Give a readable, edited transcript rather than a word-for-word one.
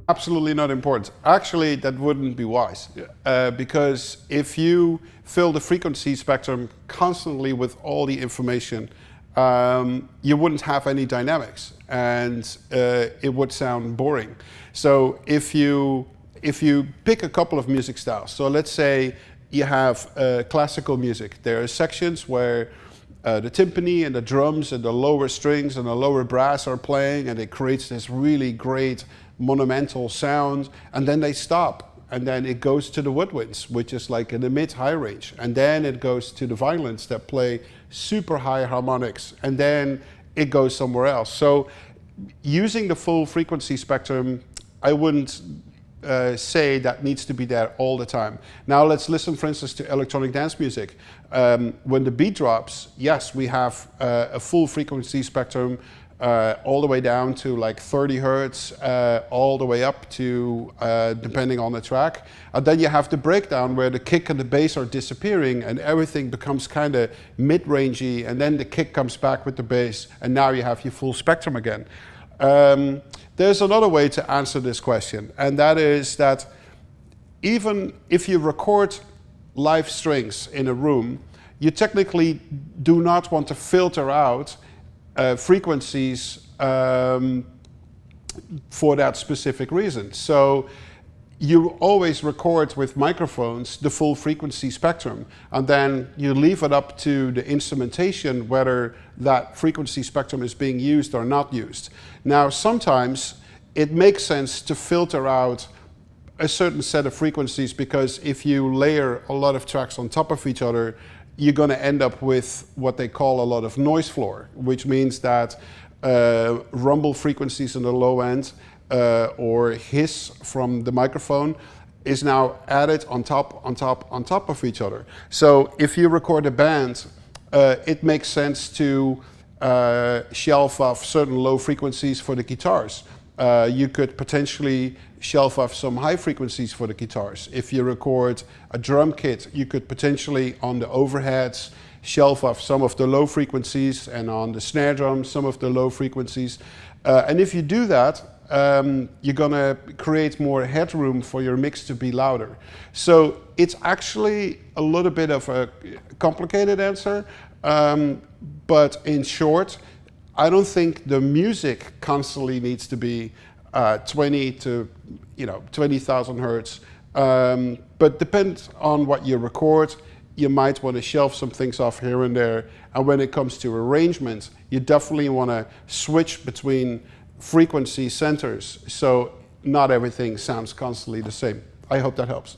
Absolutely not important. Actually, that wouldn't be wise. Because if you fill the frequency spectrum constantly with all the information, you wouldn't have any dynamics, and it would sound boring. So if you pick a couple of music styles, so let's say you have classical music. There are sections where the timpani and the drums and the lower strings and the lower brass are playing, and it creates this really great monumental sound, and then they stop, and then it goes to the woodwinds, which is like in the mid-high range, and then it goes to the violins that play super high harmonics, and then it goes somewhere else. So using the full frequency spectrum, I wouldn't say that needs to be there all the time. Now let's listen, for instance, to electronic dance music. When the beat drops, yes, we have a full frequency spectrum all the way down to like 30 hertz, all the way up to, depending on the track. And then you have the breakdown where the kick and the bass are disappearing and everything becomes kind of mid-rangey, and then the kick comes back with the bass, and now you have your full spectrum again. There's another way to answer this question, and that is that even if you record live strings in a room, you technically do not want to filter out frequencies for that specific reason. So you always record with microphones the full frequency spectrum, and then you leave it up to the instrumentation whether that frequency spectrum is being used or not used. Now, sometimes it makes sense to filter out a certain set of frequencies, because if you layer a lot of tracks on top of each other, you're going to end up with what they call a lot of noise floor, which means that rumble frequencies in the low end or hiss from the microphone is now added on top of each other. So if you record a band, it makes sense to shelve off certain low frequencies for the guitars. You could potentially shelve off some high frequencies for the guitars. If you record a drum kit, you could potentially, on the overheads, shelve off some of the low frequencies, and on the snare drum, some of the low frequencies. And if you do that, you're gonna create more headroom for your mix to be louder. So it's actually a little bit of a complicated answer, but in short, I don't think the music constantly needs to be 20,000 hertz. But depends on what you record. You might want to shelve some things off here and there. And when it comes to arrangement, you definitely want to switch between frequency centers, so not everything sounds constantly the same. I hope that helps.